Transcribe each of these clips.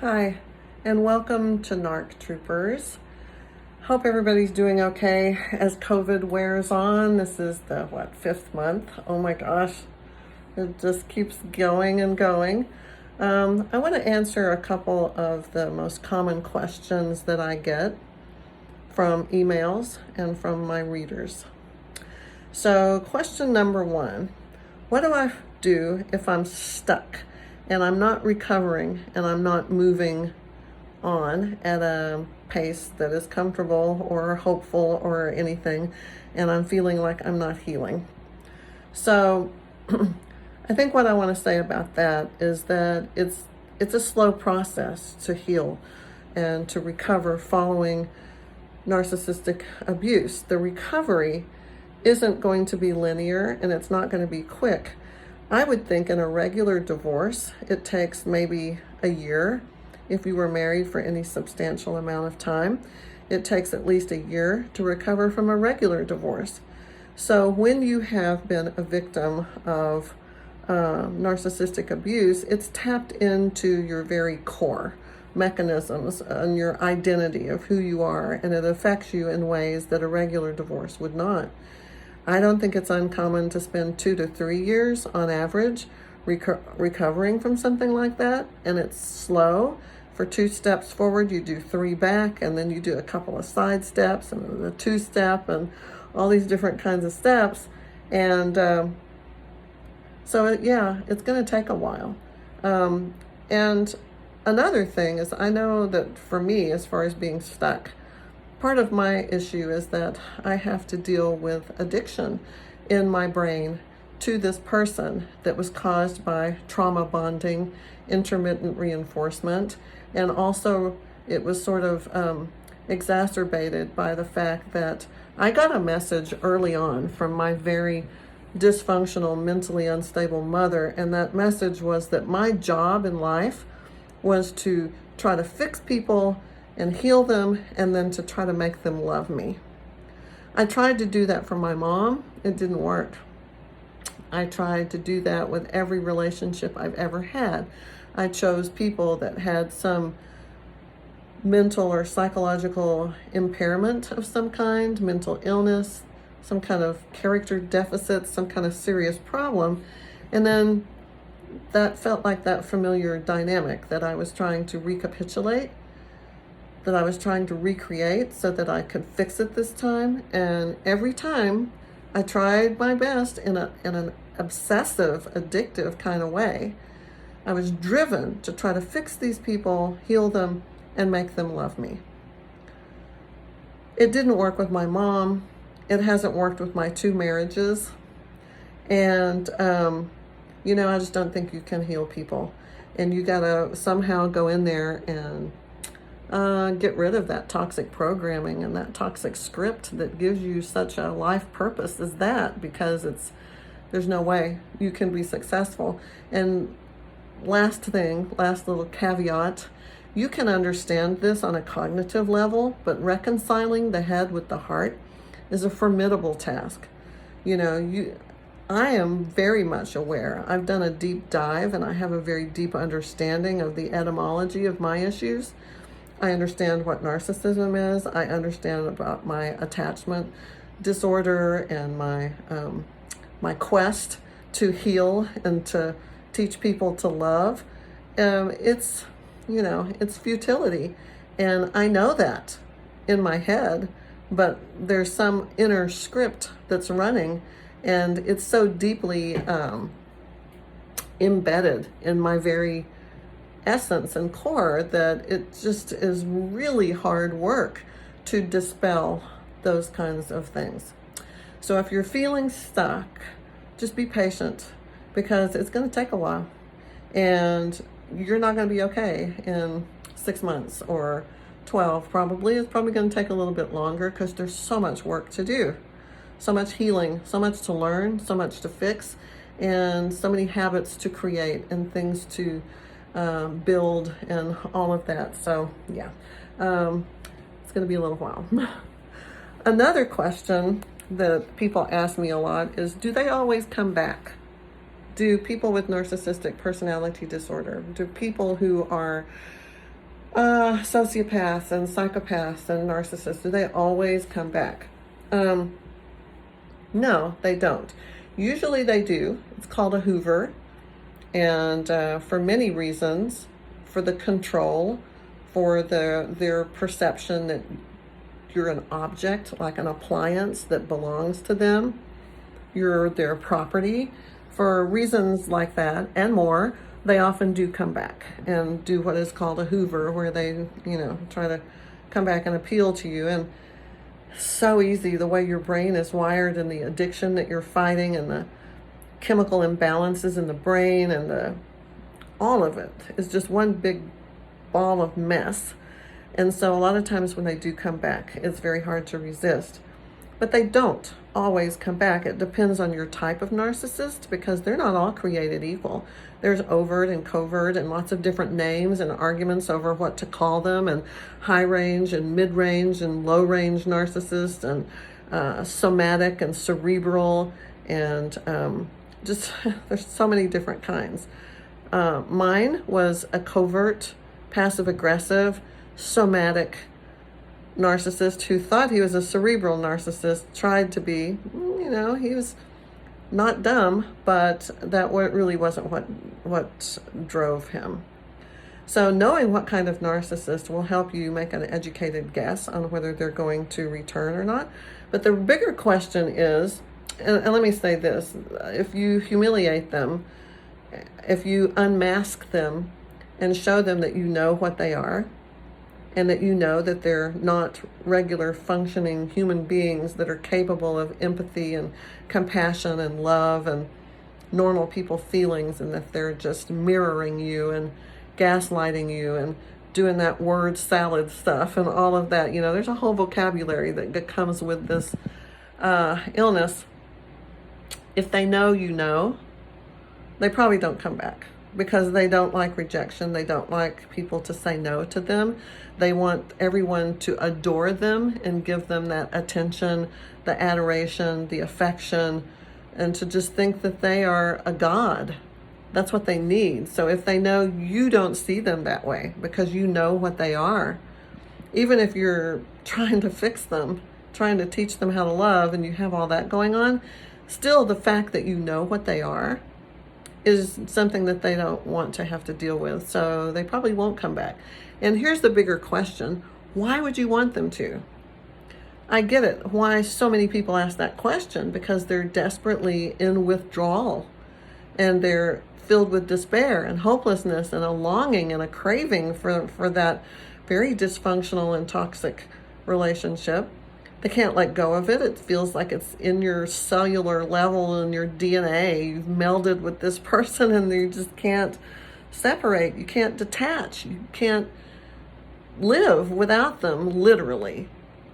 Hi, and welcome to N.A.R.C.Troopers. Hope everybody's doing okay as COVID wears on. This is the, fifth month? Oh my gosh, it just keeps going and going. I want to answer a couple of the most common questions that I get from emails and from my readers. So, question number one, what do I do if I'm stuck and I'm not recovering and I'm not moving on at a pace that is comfortable or hopeful or anything, and I'm feeling like I'm not healing? So I think what I want to say about that is that it's a slow process to heal and to recover following narcissistic abuse. The recovery isn't going to be linear and it's not going to be quick. I would think in a regular divorce, it takes maybe a year. If you were married for any substantial amount of time, it takes at least a year to recover from a regular divorce. So when you have been a victim of narcissistic abuse, it's tapped into your very core mechanisms and your identity of who you are, and it affects you in ways that a regular divorce would not. I don't think it's uncommon to spend 2 to 3 years on average recovering from something like that, and it's slow. For 2 steps forward, you do 3 back, and then you do a couple of side steps and a 2-step and all these different kinds of steps. And it's going to take a while. And another thing is, I know that for me, as far as being stuck, part of my issue is that I have to deal with addiction in my brain to this person that was caused by trauma bonding, intermittent reinforcement, and also it was sort of exacerbated by the fact that I got a message early on from my very dysfunctional, mentally unstable mother, and that message was that my job in life was to try to fix people and heal them, and then to try to make them love me. I tried to do that for my mom. It didn't work. I tried to do that with every relationship I've ever had. I chose people that had some mental or psychological impairment of some kind, mental illness, some kind of character deficit, some kind of serious problem. And then that felt like that familiar dynamic that I was trying to recapitulate, that I was trying to recreate so that I could fix it this time. And every time I tried my best in an obsessive, addictive kind of way. I was driven to try to fix these people, heal them, and make them love me. It didn't work with my mom. It hasn't worked with my 2 marriages. And, I just don't think you can heal people. And you gotta somehow go in there and get rid of that toxic programming and that toxic script that gives you such a life purpose as that, because there's no way you can be successful. And last little caveat, you can understand this on a cognitive level, but reconciling the head with the heart is a formidable task. I am very much aware. I've done a deep dive and I have a very deep understanding of the etymology of my issues. I understand what narcissism is. I understand about my attachment disorder and my quest to heal and to teach people to love. It's futility. And I know that in my head, but there's some inner script that's running, and it's so deeply embedded in my very essence and core that it just is really hard work to dispel those kinds of things. So if you're feeling stuck, just be patient, because it's going to take a while, and you're not going to be okay in 6 months or 12. Probably it's probably going to take a little bit longer, because there's so much work to do, so much healing, so much to learn, so much to fix, and so many habits to create and things to build and all of that. So it's going to be a little while. Another question that people ask me a lot is, do they always come back? Do people with narcissistic personality disorder, do people who are Sociopaths and psychopaths and narcissists, do they always come back? No, they don't. Usually they do. It's called a Hoover. And for many reasons, for the control, for their perception that you're an object, like an appliance that belongs to them. You're their property. For reasons like that and more, they often do come back and do what is called a Hoover, where they, try to come back and appeal to you. And so easy, the way your brain is wired and the addiction that you're fighting and the chemical imbalances in the brain and all of it is just one big ball of mess. And so a lot of times when they do come back, it's very hard to resist. But they don't always come back. It depends on your type of narcissist, because they're not all created equal. There's overt and covert and lots of different names and arguments over what to call them, and high range and mid range and low range narcissists, and somatic and cerebral, and just there's so many different kinds. Mine was a covert, passive aggressive, somatic narcissist who thought he was a cerebral narcissist, tried to be, he was not dumb, but that really wasn't what drove him. So knowing what kind of narcissist will help you make an educated guess on whether they're going to return or not. But the bigger question is, and let me say this, if you humiliate them, if you unmask them and show them that you know what they are, and that you know that they're not regular functioning human beings that are capable of empathy and compassion and love and normal people feelings, and that they're just mirroring you and gaslighting you and doing that word salad stuff and all of that. There's a whole vocabulary that comes with this illness. If they know, they probably don't come back, because they don't like rejection. They don't like people to say no to them. They want everyone to adore them and give them that attention, the adoration, the affection, and to just think that they are a god. That's what they need. So if they know you don't see them that way, because you know what they are, even if you're trying to fix them, trying to teach them how to love, and you have all that going on, still the fact that you know what they are is something that they don't want to have to deal with. So they probably won't come back. And here's the bigger question. Why would you want them to? I get it. Why so many people ask that question, because they're desperately in withdrawal, and they're filled with despair and hopelessness and a longing and a craving for that very dysfunctional and toxic relationship. They can't let go of it. It feels like it's in your cellular level, in your DNA. You've melded with this person and you just can't separate. You can't detach. You can't live without them, literally.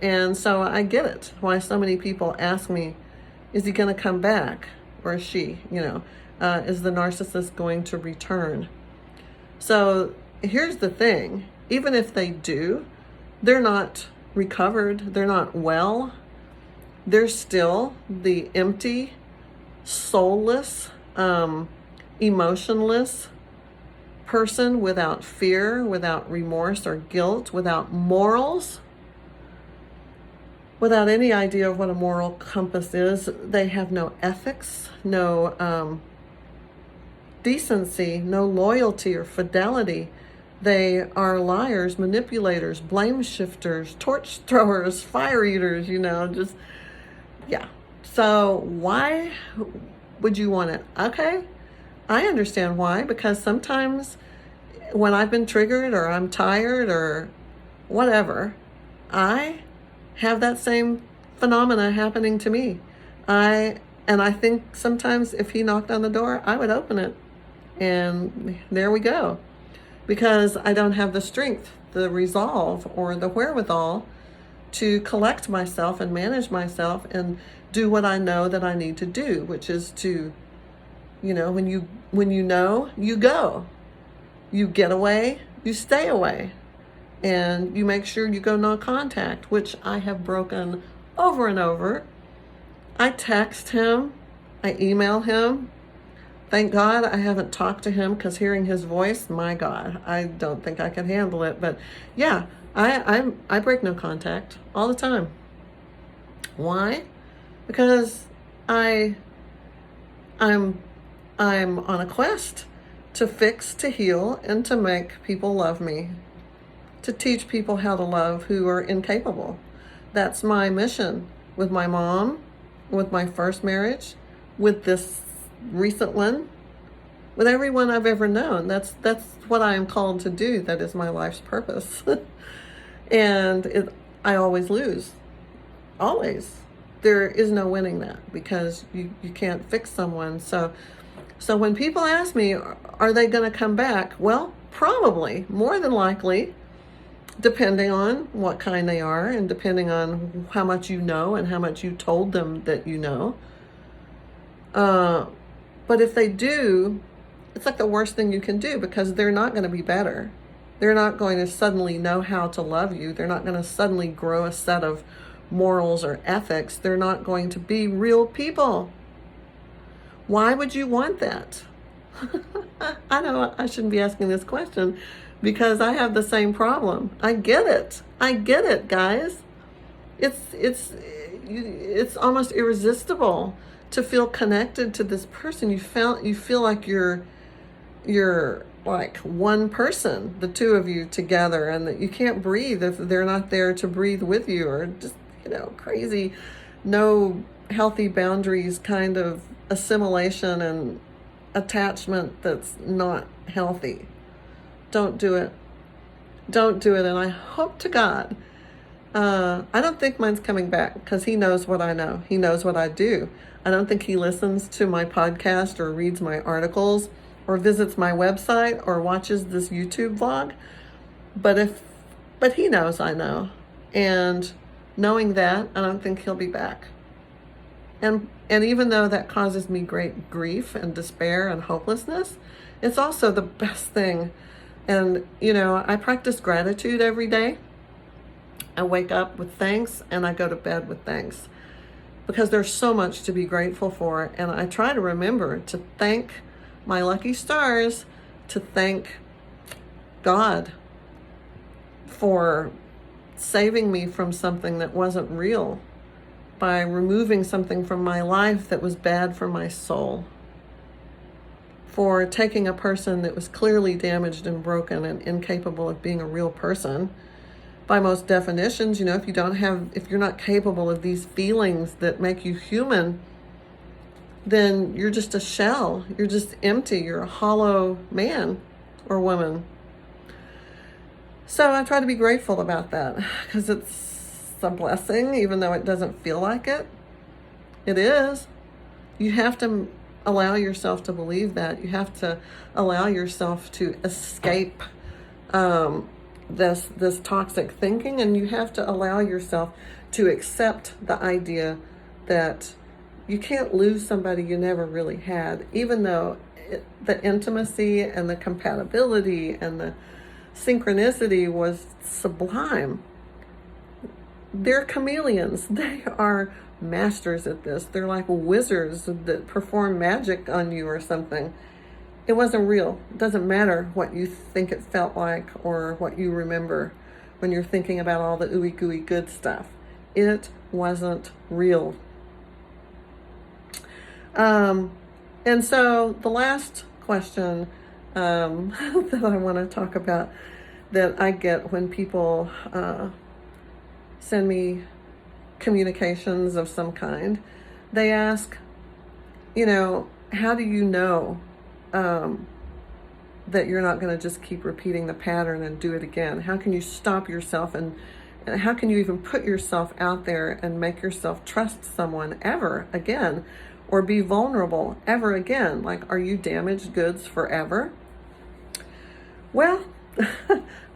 And so I get it, why so many people ask me, is he going to come back? Or is she, is the narcissist going to return? So here's the thing. Even if they do, they're not recovered, they're not well, they're still the empty, soulless, emotionless person without fear, without remorse or guilt, without morals, without any idea of what a moral compass is. They have no ethics, no decency, no loyalty or fidelity. They are liars, manipulators, blame shifters, torch throwers, fire eaters, yeah. So why would you want it? Okay, I understand why, because sometimes when I've been triggered or I'm tired or whatever, I have that same phenomena happening to me. I think sometimes if he knocked on the door, I would open it, and there we go. Because I don't have the strength, the resolve, or the wherewithal to collect myself and manage myself and do what I know that I need to do, which is to, when you know, you go. You get away, you stay away. And you make sure you go no contact, which I have broken over and over. I text him, I email him, Thank God I haven't talked to him, because hearing his voice, my God, I don't think I can handle it. But yeah, I break no contact all the time. Why? Because I I'm I'm on a quest to fix, to heal, and to make people love me, to teach people how to love who are incapable. That's my mission with my mom, with my first marriage, with this recent one, with everyone I've ever known. That's what I am called to do. That is my life's purpose. I always lose. Always. There is no winning that, because you can't fix someone. So when people ask me, are they going to come back? Well, probably, more than likely, depending on what kind they are, and depending on how much you know and how much you told them that you know. But if they do, it's like the worst thing you can do, because they're not going to be better. They're not going to suddenly know how to love you. They're not going to suddenly grow a set of morals or ethics. They're not going to be real people. Why would you want that? I know I shouldn't be asking this question, because I have the same problem. I get it, guys. It's almost irresistible to feel connected to this person. You feel like you're like one person, the two of you together, and that you can't breathe if they're not there to breathe with you, or just, crazy, no healthy boundaries kind of assimilation and attachment that's not healthy. Don't do it. Don't do it. And I hope to God, I don't think mine's coming back, because he knows what I know. He knows what I do. I don't think he listens to my podcast or reads my articles or visits my website or watches this YouTube vlog. But he knows I know. And knowing that, I don't think he'll be back. And even though that causes me great grief and despair and hopelessness, it's also the best thing. And, I practice gratitude every day. I wake up with thanks, and I go to bed with thanks, because there's so much to be grateful for. And I try to remember to thank my lucky stars, to thank God for saving me from something that wasn't real, by removing something from my life that was bad for my soul, for taking a person that was clearly damaged and broken and incapable of being a real person. By most definitions, if you're not capable of these feelings that make you human, then you're just a shell. You're just empty. You're a hollow man or woman. So I try to be grateful about that, because it's a blessing, even though it doesn't feel like it. It is. You have to allow yourself to believe that. You have to allow yourself to escape this toxic thinking, and you have to allow yourself to accept the idea that you can't lose somebody you never really had, even though the intimacy and the compatibility and the synchronicity was sublime. They're chameleons. They are masters at this. They're like wizards that perform magic on you or something. It wasn't real. It doesn't matter what you think it felt like or what you remember when you're thinking about all the ooey gooey good stuff. It wasn't real. And so the last question that I want to talk about, that I get when people send me communications of some kind, they ask, how do you know that you're not going to just keep repeating the pattern and do it again? How can you stop yourself, and how can you even put yourself out there and make yourself trust someone ever again, or be vulnerable ever again? Like, are you damaged goods forever? Well,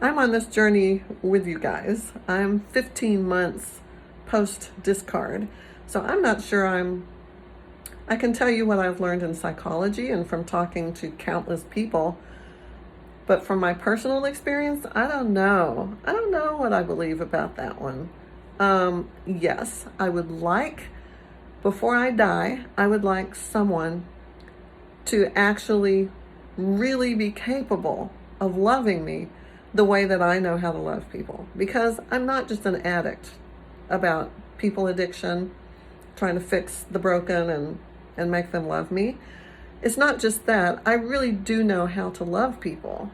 I'm on this journey with you guys. I'm 15 months post-discard, so I'm not sure I can tell you what I've learned in psychology and from talking to countless people, but from my personal experience, I don't know. I don't know what I believe about that one. Yes, I would like, before I die, I would like someone to actually really be capable of loving me the way that I know how to love people. Because I'm not just an addict about people addiction, trying to fix the broken and make them love me. It's not just that. I really do know how to love people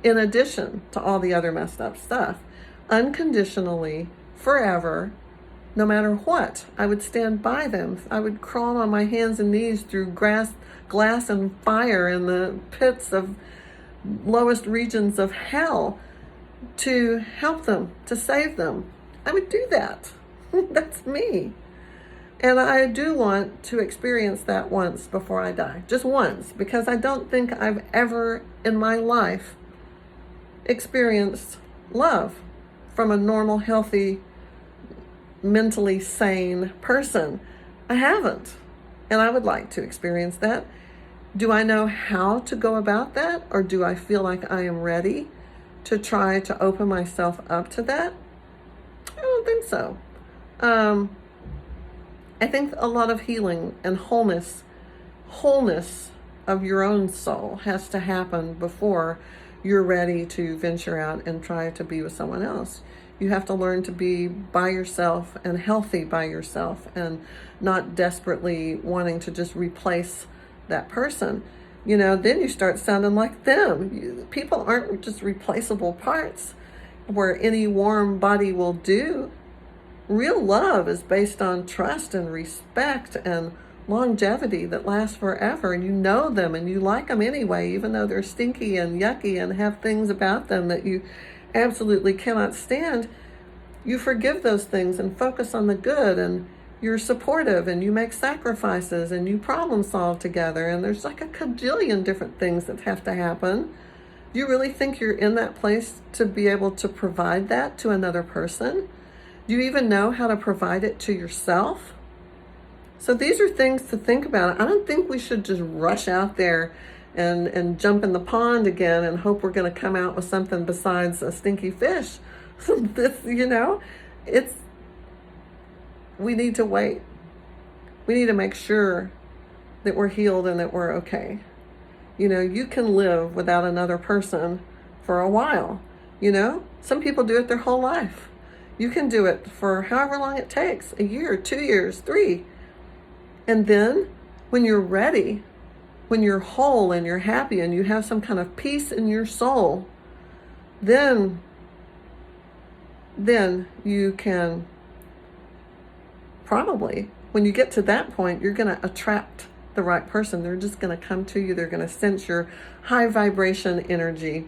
in addition to all the other messed up stuff, unconditionally, forever, no matter what. I would stand by them. I would crawl on my hands and knees through glass and fire in the pits of lowest regions of hell to help them, to save them. I would do that. That's me. And I do want to experience that once before I die. Just once, because I don't think I've ever in my life experienced love from a normal, healthy, mentally sane person. I haven't. And I would like to experience that. Do I know how to go about that? Or do I feel like I am ready to try to open myself up to that? I don't think so. I think a lot of healing and wholeness of your own soul has to happen before you're ready to venture out and try to be with someone else. You have to learn to be by yourself and healthy by yourself and not desperately wanting to just replace that person. Then you start sounding like them. People aren't just replaceable parts where any warm body will do. Real love is based on trust and respect and longevity that lasts forever, and you know them and you like them anyway, even though they're stinky and yucky and have things about them that you absolutely cannot stand. You forgive those things and focus on the good, and you're supportive and you make sacrifices and you problem solve together, and there's like a cajillion different things that have to happen. Do you really think you're in that place to be able to provide that to another person? Do you even know how to provide it to yourself? So these are things to think about. I don't think we should just rush out there and jump in the pond again and hope we're going to come out with something besides a stinky fish. We need to wait. We need to make sure that we're healed and that we're okay. You can live without another person for a while. Some people do it their whole life. You can do it for however long it takes, a year, 2 years, 3. And then when you're ready, when you're whole and you're happy and you have some kind of peace in your soul, then you can probably, when you get to that point, you're going to attract the right person. They're just going to come to you. They're going to sense your high vibration energy,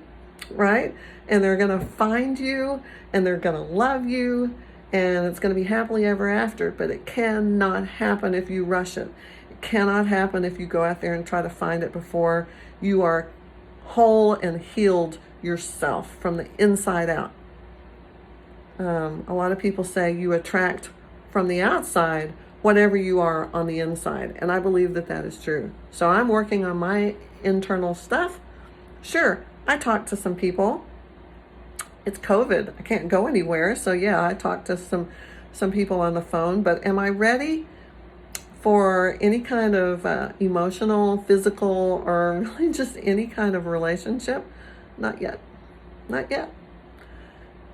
right? And they're going to find you and they're going to love you, and it's going to be happily ever after. But it cannot happen if you rush it. It cannot happen if you go out there and try to find it before you are whole and healed yourself from the inside out. A lot of people say you attract from the outside whatever you are on the inside. And I believe that that is true. So I'm working on my internal stuff. Sure, I talked to some people. It's COVID. I can't go anywhere. So yeah, I talked to some people on the phone. But am I ready for any kind of emotional, physical, or really just any kind of relationship? Not yet. Not yet.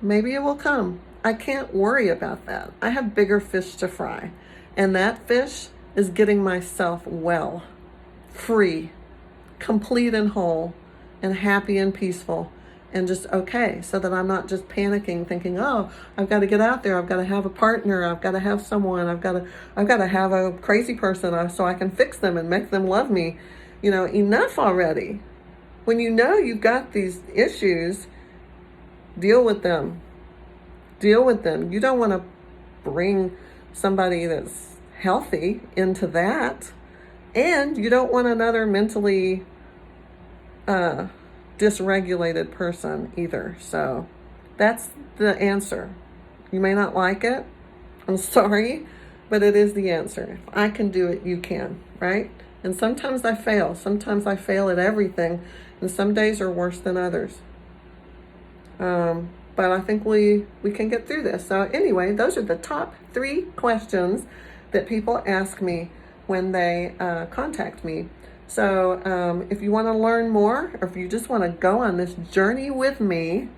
Maybe it will come. I can't worry about that. I have bigger fish to fry. And that fish is getting myself well, free, complete and whole, and happy and peaceful, and just okay, so that I'm not just panicking, thinking, oh, I've got to get out there. I've got to have a partner. I've got to have someone. I've got to have a crazy person so I can fix them and make them love me. Enough already. When you know you've got these issues, deal with them. Deal with them. You don't want to bring somebody that's healthy into that. And you don't want another mentally dysregulated person either. So that's the answer. You may not like it. I'm sorry, but it is the answer. If I can do it, you can, right? And sometimes I fail. Sometimes I fail at everything. And some days are worse than others. But I think we can get through this. So anyway, those are the top 3 questions that people ask me when they contact me. So if you want to learn more, or if you just want to go on this journey with me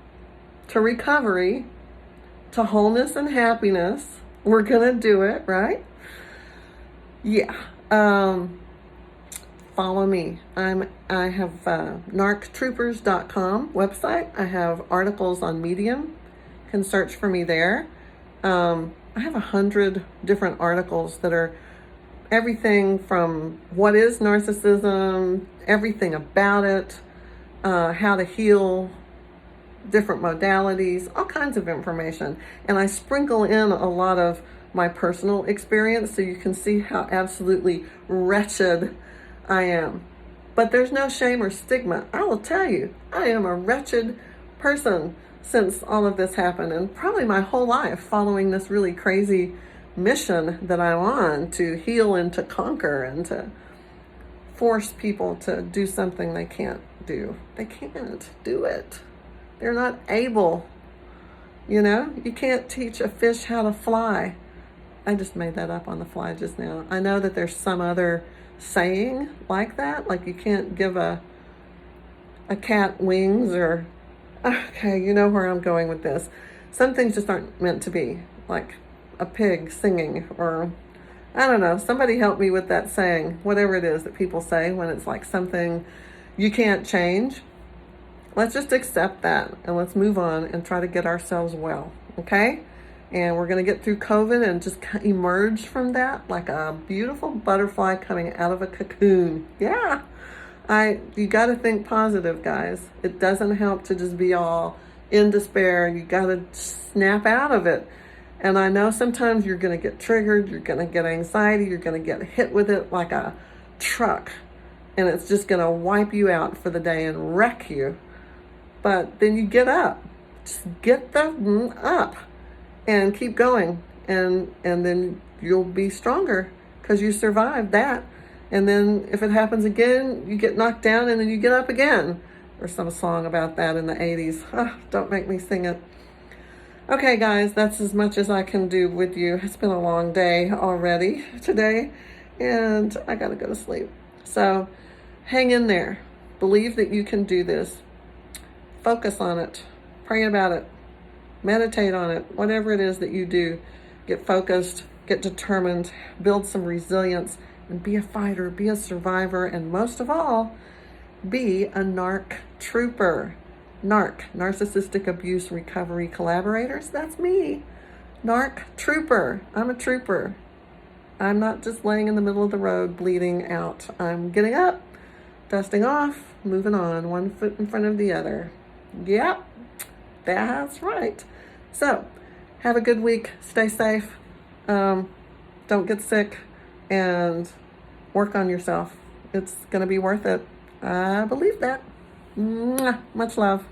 to recovery, to wholeness and happiness, we're going to do it, right? Yeah. Follow me. I have N.A.R.C.Troopers.com website. I have articles on Medium. You can search for me there. I have 100 different articles that are everything from what is narcissism, everything about it, how to heal, different modalities, all kinds of information. And I sprinkle in a lot of my personal experience so you can see how absolutely wretched I am. But there's no shame or stigma. I will tell you, I am a wretched person since all of this happened, and probably my whole life following this really crazy mission that I'm on to heal and to conquer and to force people to do something they can't do. They can't do it. They're not able. You know, you can't teach a fish how to fly. I just made that up on the fly just now. I know that there's some other saying like that, like you can't give a cat wings, or okay, you know where I'm going with this. Some things just aren't meant to be, like a pig singing, or I don't know, somebody help me with that saying, whatever it is that people say when it's like something you can't change. Let's just accept that and let's move on and try to get ourselves well, okay? And we're going to get through COVID and just emerge from that like a beautiful butterfly coming out of a cocoon. Yeah. You got to think positive, guys. It doesn't help to just be all in despair. You got to snap out of it. And I know sometimes you're going to get triggered. You're going to get anxiety. You're going to get hit with it like a truck. And it's just going to wipe you out for the day and wreck you. But then you get up. Just get the up. And keep going, and then you'll be stronger because you survived that. And then if it happens again, you get knocked down and then you get up again. There's some song about that in the 80s. Oh, don't make me sing it. Okay, guys, that's as much as I can do with you. It's been a long day already today, and I got to go to sleep. So hang in there. Believe that you can do this. Focus on it. Pray about it. Meditate on it. Whatever it is that you do, get focused, get determined, build some resilience, and be a fighter, be a survivor, and most of all, be a N.A.R.C. Trooper. N.A.R.C., Narcissistic Abuse Recovery Collaborators. That's me. N.A.R.C. Trooper. I'm a trooper. I'm not just laying in the middle of the road bleeding out. I'm getting up, dusting off, moving on, one foot in front of the other. Yep, that's right. So, have a good week. Stay safe. Don't get sick. And work on yourself. It's going to be worth it. I believe that. Mwah. Much love.